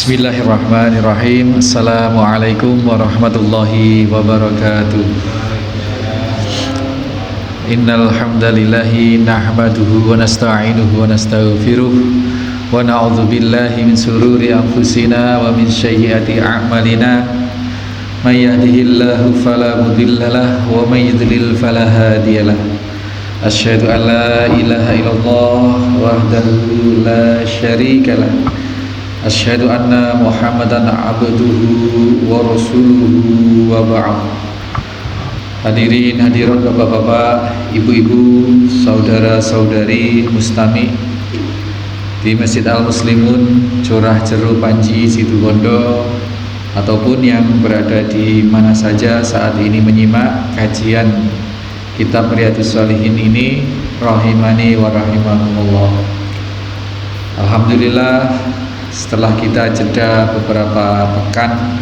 Bismillahirrahmanirrahim. Assalamualaikum warahmatullahi wabarakatuh. Innal hamdalillahi nahmaduhu wa nasta'inuhu wa nastaghfiruh wa na'udzu billahi min shururi anfusina wa min sayyiati a'malina. May yahdihillahu fala mudhillalah wa may yudlil fala hadiyalah. Asyhadu an la ilaha illallah wahdahu la syarikalah. Asyhadu anna Muhammadan abduhu wa rasuluhu wa ba'd. Hadirin hadirat bapak-bapak, ibu-ibu, saudara-saudari mustami di Masjid Al-Muslimun Curah Jeru Panji Situbondo, ataupun yang berada di mana saja saat ini menyimak kajian kitab Riyadhus Shalihin ini, rahimani wa rahimakumullah. Alhamdulillah, setelah kita jeda beberapa pekan,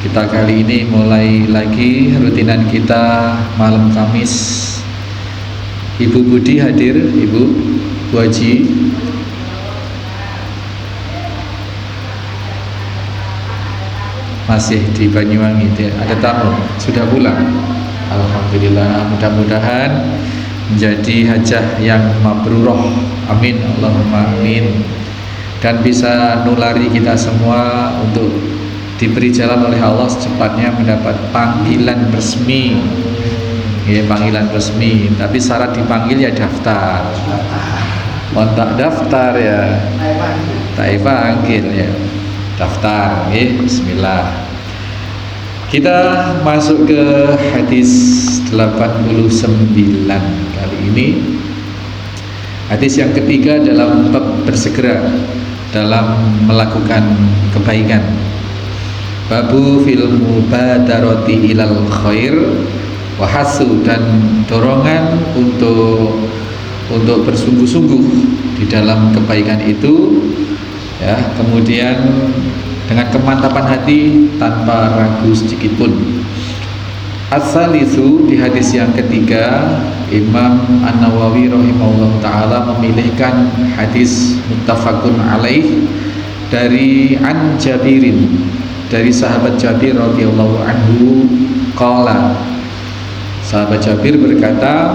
kita kali ini mulai lagi rutinan kita malam Kamis. Ibu Budi hadir, Ibu Bu Haji. Masih di Banyuwangi, ada tamu, sudah pulang. Alhamdulillah, mudah-mudahan menjadi hajah yang mabrurah. Amin, Allahumma amin. Dan bisa nulari kita semua untuk diberi jalan oleh Allah secepatnya mendapat panggilan resmi. Ya, panggilan resmi, tapi syarat dipanggil ya daftar. Kontak daftar ya, tak panggil ya, daftar. Ya, bismillah. Kita masuk ke hadis 89 kali ini. Hadis yang ketiga dalam bab bersegera dalam melakukan kebaikan. Babu fil mubadarati ilal khair wa hasu, dan dorongan untuk bersungguh-sungguh di dalam kebaikan itu, ya, kemudian dengan kemantapan hati tanpa ragu sedikit pun. As-salisu, di hadis yang ketiga, Imam An-Nawawi rahimahullah ta'ala memilihkan hadis muttafaqun alaih dari An Jabirin, dari sahabat Jabir radhiyallahu anhu, qala, sahabat Jabir berkata,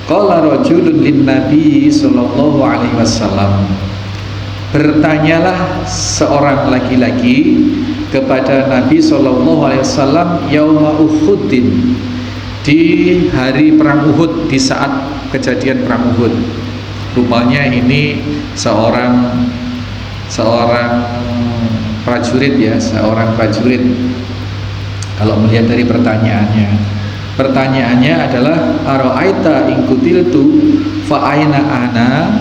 qala rajulun lin nabi sallallahu alaihi wasallam, bertanyalah seorang laki-laki kepada Nabi sallallahu alaihi wasallam yauma Uhudin, di hari perang Uhud, di saat kejadian perang Uhud. Rupanya ini seorang prajurit, ya, seorang prajurit. Kalau melihat dari pertanyaannya adalah ara'aita in qutiltu fa aina ana,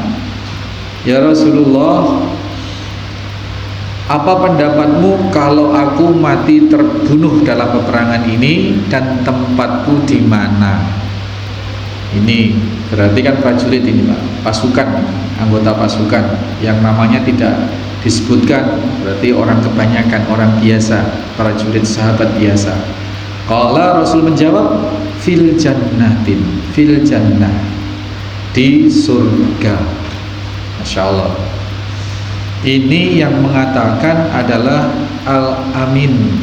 ya Rasulullah, apa pendapatmu kalau aku mati terbunuh dalam peperangan ini, dan tempatku di mana? Ini berarti kan prajurit ini, Pak, pasukan, anggota pasukan yang namanya tidak disebutkan, berarti orang kebanyakan, orang biasa, prajurit sahabat biasa. Qala, Rasul menjawab, fil jannatin, fil jannah, di surga. Masya Allah. Ini yang mengatakan adalah Al-Amin,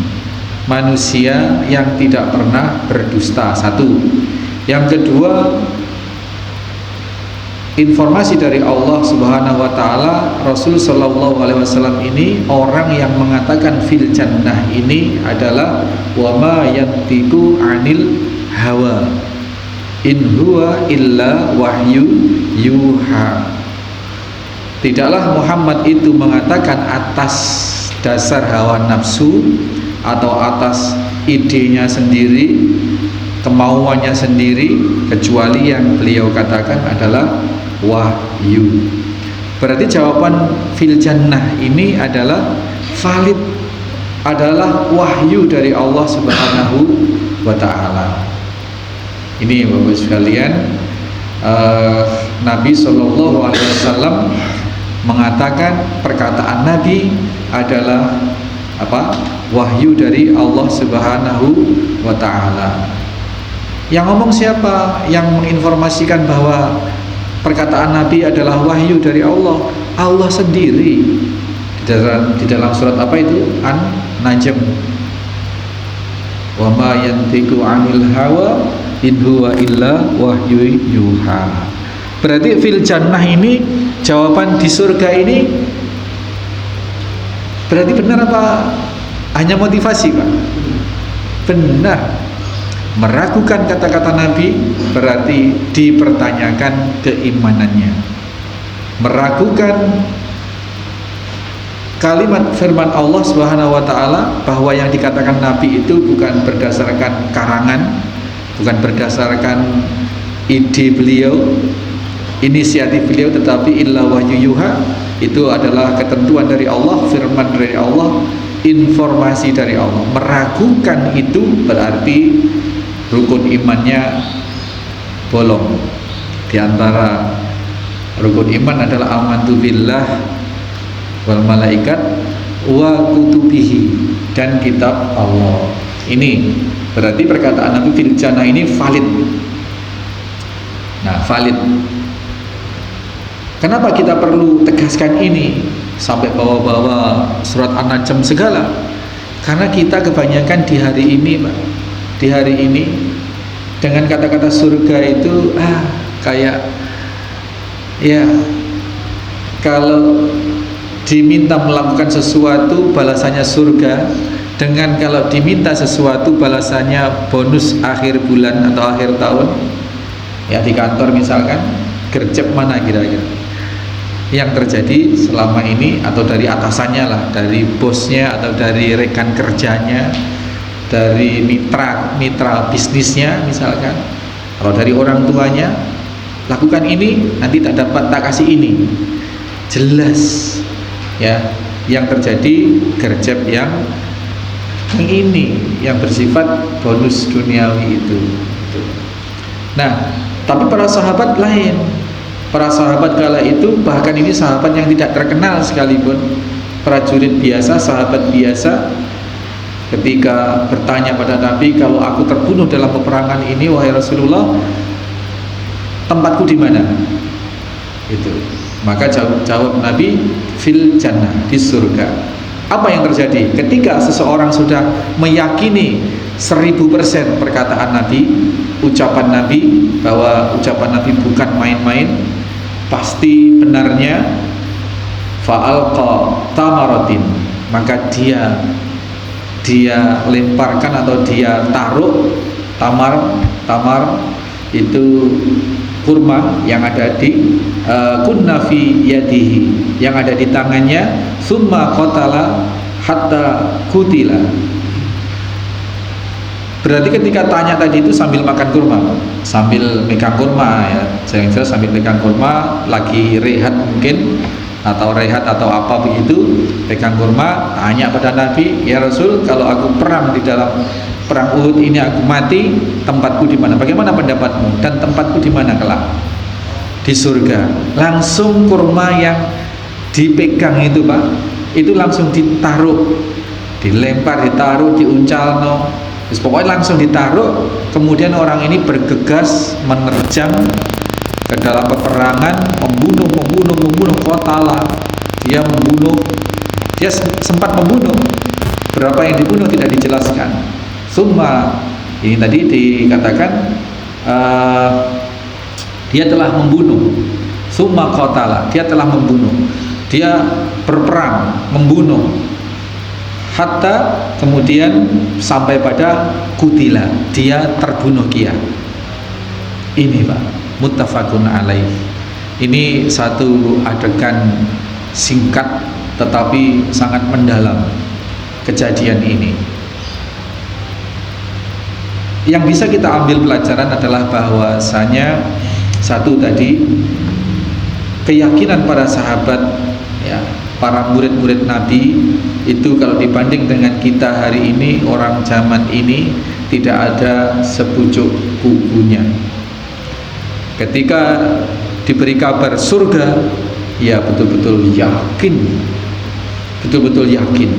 manusia yang tidak pernah berdusta. Satu. Yang kedua, informasi dari Allah Subhanahu wa taala, Rasul sallallahu alaihi wasallam ini orang yang mengatakan fil jannah ini adalah wa ma yantiqu anil hawa in huwa illa wahyu yuha. Tidaklah Muhammad itu mengatakan atas dasar hawa nafsu atau atas idenya sendiri, kemauannya sendiri, kecuali yang beliau katakan adalah wahyu. Berarti jawaban fil jannah ini adalah valid, adalah wahyu dari Allah Subhanahu wa ta'ala. Ini Bapak sekalian, Nabi Shallallahu Alaihi Wasallam mengatakan perkataan Nabi adalah apa? Wahyu dari Allah Subhanahu wa Ta'ala. Yang ngomong siapa? Yang menginformasikan bahwa perkataan Nabi adalah wahyu dari Allah? Allah sendiri. Di dalam surat apa itu? An-Najm. Wa ma yantiqu 'anil hawa in huwa illa wahyu yuha. Berarti fil jannah ini, jawaban di surga ini berarti benar apa hanya motivasi, Pak? Benar. Meragukan kata-kata Nabi berarti dipertanyakan keimanannya. Meragukan kalimat firman Allah Subhanahu wa Ta'ala bahwa yang dikatakan Nabi itu bukan berdasarkan karangan, bukan berdasarkan ide beliau, inisiatif beliau, tetapi illa wahyu yuha. Itu adalah ketentuan dari Allah, firman dari Allah, informasi dari Allah. Meragukan itu berarti rukun imannya bolong. Di antara rukun iman adalah amantu billah wal malaikat wa kutubihi, dan kitab Allah. Ini berarti perkataan Nabi fil jannah ini valid. Nah, valid. Kenapa kita perlu tegaskan ini sampai bawa-bawa surat An-Najm segala? Karena kita kebanyakan di hari ini, Pak, di hari ini dengan kata-kata surga itu kayak ya, kalau diminta melakukan sesuatu balasannya surga, dengan kalau diminta sesuatu balasannya bonus akhir bulan atau akhir tahun. Ya, di kantor misalkan, gercep mana kira-kira yang terjadi selama ini, atau dari atasannya lah, dari bosnya atau dari rekan kerjanya, dari mitra bisnisnya misalkan, kalau dari orang tuanya, lakukan ini nanti tak dapat, tak kasih ini. Jelas ya, yang terjadi gercep yang ini, yang bersifat bonus duniawi itu. Nah, tapi para sahabat lain. Para sahabat kala itu, bahkan ini sahabat yang tidak terkenal sekalipun, prajurit biasa, sahabat biasa, ketika bertanya pada Nabi, kalau aku terbunuh dalam peperangan ini, wahai Rasulullah, tempatku di mana? Itu. Maka jawab Nabi, fil jannah, di surga. Apa yang terjadi? Ketika seseorang sudah meyakini 1000% perkataan Nabi, ucapan Nabi, bahwa ucapan Nabi bukan main-main, pasti benarnya, fa'alqa tamaratin, maka dia lemparkan atau dia taruh tamar itu kurma yang ada di kunna fi yadihi, yang ada di tangannya, summa qatala hatta kutila. Berarti ketika tanya tadi itu sambil makan kurma, sambil megang kurma ya, saya jelas sambil megang kurma, lagi rehat mungkin, atau rehat atau apa begitu, pegang kurma, tanya pada Nabi, ya Rasul, kalau aku perang di dalam perang Uhud ini aku mati, tempatku di mana? Bagaimana pendapatmu? Dan tempatku di mana kelak? Di surga. Langsung kurma yang dipegang itu, Pak, itu langsung ditaruh, dilempar, ditaruh, diuncalno. Pokoknya langsung ditaruh. Kemudian orang ini bergegas menerjang ke dalam peperangan, membunuh qatala. Dia membunuh, dia sempat membunuh. Berapa yang dibunuh tidak dijelaskan. Summa, ini tadi dikatakan dia telah membunuh. Summa qatala, dia telah membunuh. Dia berperang, membunuh. Hatta kemudian sampai pada kutila, dia terbunuh kia. Ini, Pak, muttafaqun alaih. Ini satu adegan singkat tetapi sangat mendalam kejadian ini. Yang bisa kita ambil pelajaran adalah bahwasanya satu tadi, keyakinan para sahabat ya, para murid-murid Nabi itu kalau dibanding dengan kita hari ini, orang zaman ini, tidak ada sepucuk kubunya. Ketika diberi kabar surga, ya betul-betul yakin, betul-betul yakin.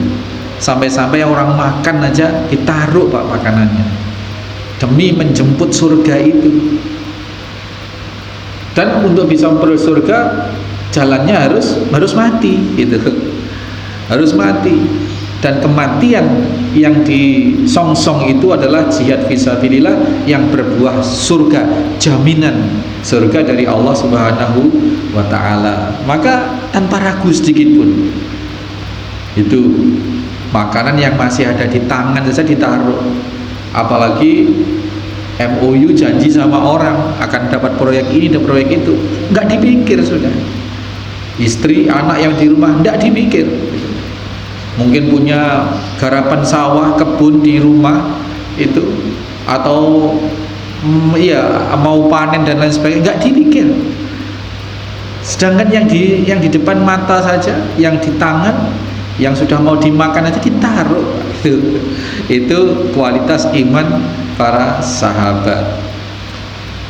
Sampai-sampai orang makan aja ditaruh Pak makanannya, demi menjemput surga itu. Dan untuk bisa memperoleh surga, jalannya harus mati, gitu. Harus mati. Dan kematian yang disongsong itu adalah jihad fisabilillah yang berbuah surga, jaminan surga dari Allah Subhanahu wa ta'ala. Maka tanpa ragu sedikit pun, itu makanan yang masih ada di tangan saja ditaruh. Apalagi MOU janji sama orang akan dapat proyek ini dan proyek itu, nggak dipikir sudah. Istri, anak yang di rumah nggak dipikir. Mungkin punya garapan sawah, kebun di rumah itu, atau mau panen dan lain sebagainya, nggak dipikir. Sedangkan yang di depan mata saja, yang di tangan, yang sudah mau dimakan aja ditaruh. Itu kualitas iman para sahabat.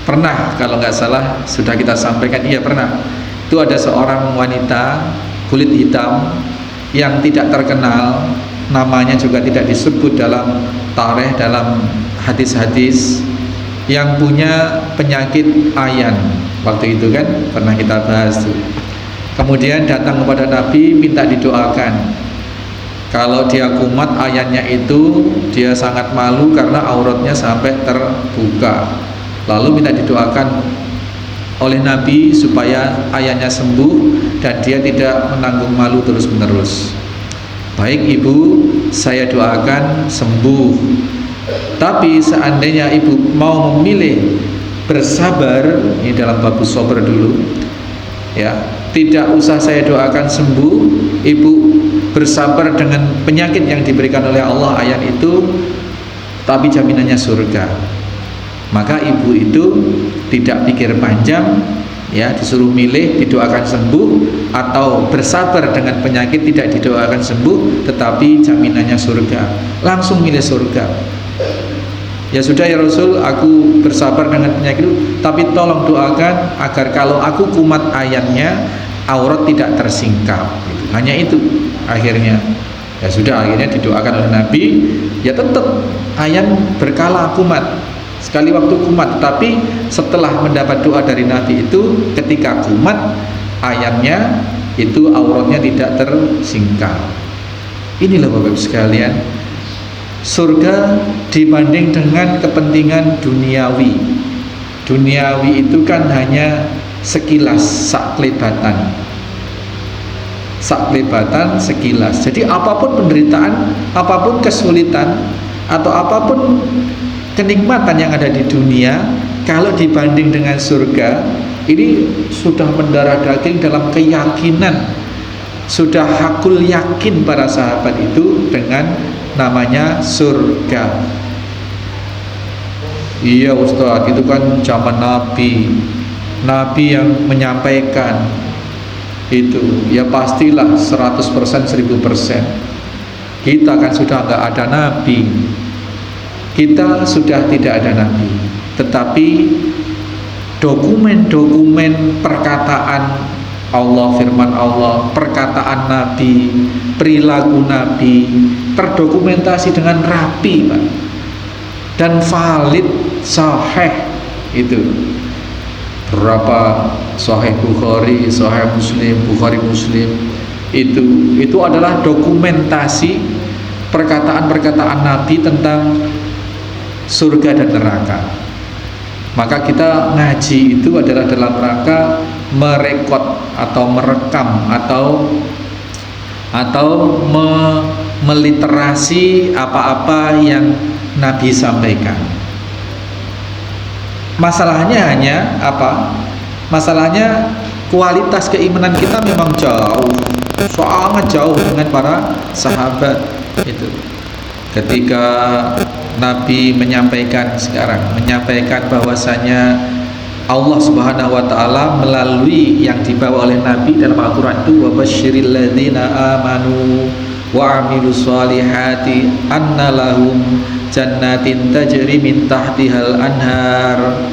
Pernah kalau nggak salah sudah kita sampaikan, iya pernah. Itu ada seorang wanita kulit hitam yang tidak terkenal, namanya juga tidak disebut dalam tarikh, dalam hadis-hadis, yang punya penyakit ayan. Waktu itu kan pernah kita bahas tuh. Kemudian datang kepada Nabi minta didoakan. Kalau dia kumat ayannya itu, dia sangat malu karena auratnya sampai terbuka. Lalu minta didoakan oleh Nabi supaya ayannya sembuh dan dia tidak menanggung malu terus-menerus. Baik ibu, saya doakan sembuh. Tapi seandainya ibu mau memilih bersabar, ini dalam bab sabar dulu, ya, tidak usah saya doakan sembuh, ibu bersabar dengan penyakit yang diberikan oleh Allah ayan itu, tapi jaminannya surga. Maka ibu itu tidak pikir panjang, ya, disuruh milih didoakan sembuh atau bersabar dengan penyakit tidak didoakan sembuh tetapi jaminannya surga, langsung milih surga. Ya sudah ya Rasul, aku bersabar dengan penyakit itu, tapi tolong doakan agar kalau aku kumat ayannya, aurat tidak tersingkap. Hanya itu akhirnya. Ya sudah, akhirnya didoakan oleh Nabi. Ya tetap ayan berkala kumat, sekali waktu kumat, tapi setelah mendapat doa dari Nabi itu, ketika kumat ayannya itu auratnya tidak tersingkap. Inilah Bapak sekalian, surga dibanding dengan kepentingan duniawi. Duniawi itu kan hanya sekilas, saklebatan, sekilas. Jadi apapun penderitaan, apapun kesulitan, atau apapun kenikmatan yang ada di dunia, kalau dibanding dengan surga, ini sudah mendarah daging dalam keyakinan, sudah hakul yakin para sahabat itu dengan namanya surga. Iya Ustaz, itu kan zaman Nabi yang menyampaikan itu, ya pastilah 100%, 1000%. Kita kan sudah nggak ada Nabi, kita sudah tidak ada Nabi, tetapi dokumen-dokumen perkataan Allah, firman Allah, perkataan Nabi, perilaku Nabi terdokumentasi dengan rapi, Pak, dan valid, sahih. Itu berapa Sahih Bukhari, Sahih Muslim, Bukhari Muslim, itu adalah dokumentasi perkataan-perkataan Nabi tentang surga dan neraka. Maka kita ngaji itu adalah dalam rangka merekod atau merekam atau meliterasi apa-apa yang Nabi sampaikan. Masalahnya hanya apa? Masalahnya kualitas keimanan kita memang sangat jauh dengan para sahabat itu. Ketika Nabi menyampaikan bahwasanya Allah Subhanahu wa taala melalui yang dibawa oleh Nabi dalam Al-Qur'an itu, wa basyiril ladzina amanu wa amilus solihati anna lahum jannatin tajri min tahtihal anhar.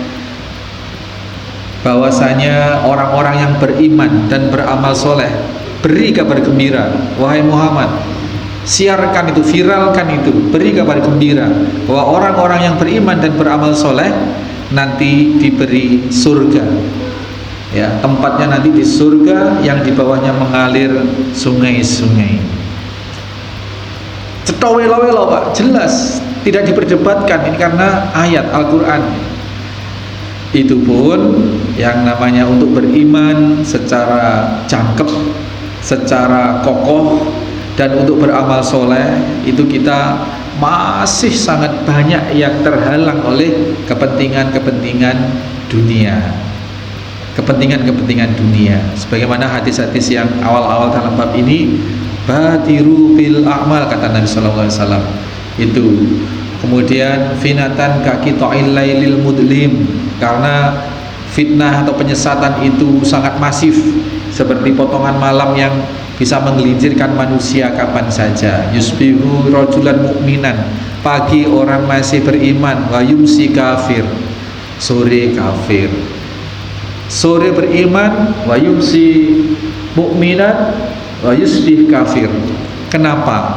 bahwasanya orang-orang yang beriman dan beramal soleh, beri kabar gembira wahai Muhammad, siarkan itu, viralkan itu, beri kabar gembira bahwa orang-orang yang beriman dan beramal soleh nanti diberi surga, ya, tempatnya nanti di surga yang di bawahnya mengalir sungai-sungai. Cetowelo-welo Pak, jelas, tidak diperdebatkan, ini karena ayat Al-Quran. Itu pun yang namanya untuk beriman secara jangkep, secara kokoh, dan untuk beramal soleh itu kita masih sangat banyak yang terhalang oleh kepentingan-kepentingan dunia, kepentingan-kepentingan dunia. Sebagaimana hadis-hadis yang awal-awal dalam bab ini, badiru bil a'mal, kata Nabi sallallahu alaihi wasallam. Itu kemudian finatan kaki ta'il lailil mudlim, karena fitnah atau penyesatan itu sangat masif seperti potongan malam yang bisa menggelincirkan manusia kapan saja. Yusbihu rajulan mu'minan, pagi orang masih beriman, wa yumsi kafir, sore kafir. Sore beriman, wa yumsi mu'minan, wa yusbih kafir. Kenapa?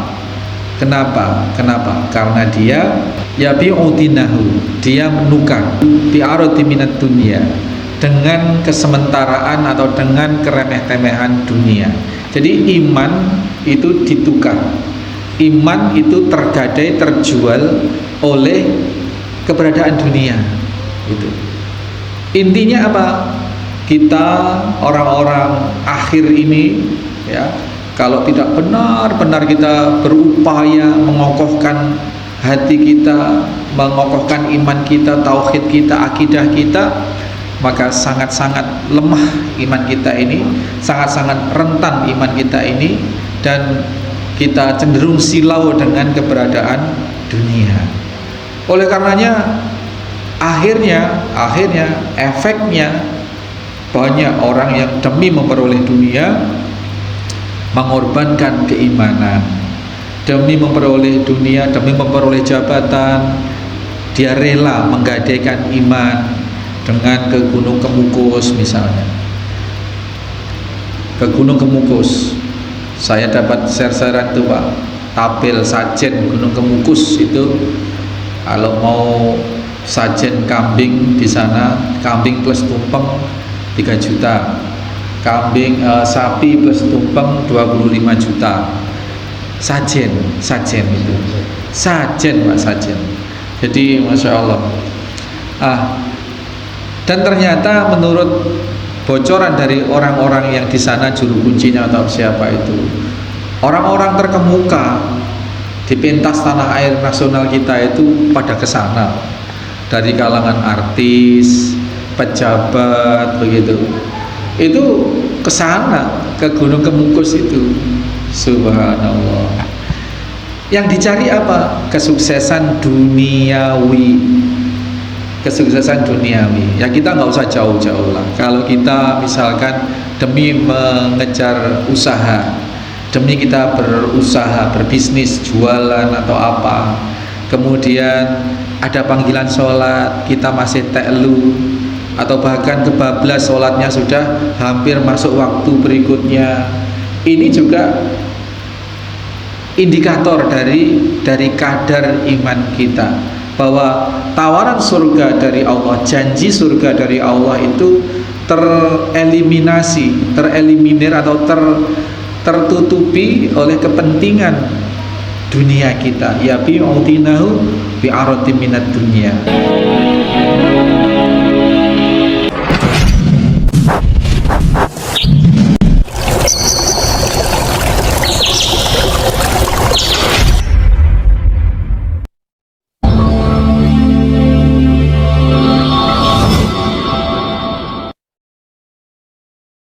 Karena dia yabi'udinahu, dia menukar bi'arati minat dunia, dengan kesementaraan atau dengan keremeh-temehan dunia. Jadi iman itu ditukar, iman itu tergadai, terjual oleh keberadaan dunia. Itu intinya apa? Kita orang-orang akhir ini, ya, kalau tidak benar-benar kita berupaya mengokohkan hati kita, mengokohkan iman kita, tauhid kita, akidah kita, maka sangat-sangat lemah iman kita ini, sangat-sangat rentan iman kita ini, dan kita cenderung silau dengan keberadaan dunia. Oleh karenanya akhirnya efeknya banyak orang yang demi memperoleh dunia mengorbankan keimanan, demi memperoleh dunia, demi memperoleh jabatan, dia rela menggadaikan iman dengan ke Gunung Kemukus misalnya. Ke Gunung Kemukus, saya dapat share-sharean tuh Pak, tabel sajen Gunung Kemukus itu, kalau mau sajen kambing di sana, kambing plus tumpeng 3 juta, kambing sapi plus tumpeng 25 juta. Sajen itu, sajen Pak, sajen. Jadi Masya Allah. Dan ternyata menurut bocoran dari orang-orang yang di sana, juru kuncinya atau siapa itu, orang-orang terkemuka di pentas tanah air nasional kita itu pada ke sana, dari kalangan artis, pejabat, begitu. Itu ke sana, ke Gunung Kemukus itu. Subhanallah. Yang dicari apa? Kesuksesan duniawi. Kesuksesan duniawi. Ya kita nggak usah jauh-jauh lah. Kalau kita misalkan demi mengejar usaha, demi kita berusaha, berbisnis, jualan atau apa, kemudian ada panggilan sholat, kita masih teklu, atau bahkan kebablas sholatnya sudah hampir masuk waktu berikutnya, ini juga indikator dari kadar iman kita, bahwa tawaran surga dari Allah, janji surga dari Allah itu tereliminir atau tertutupi oleh kepentingan dunia kita. Ya bi'udinahu bi'arati minat dunia.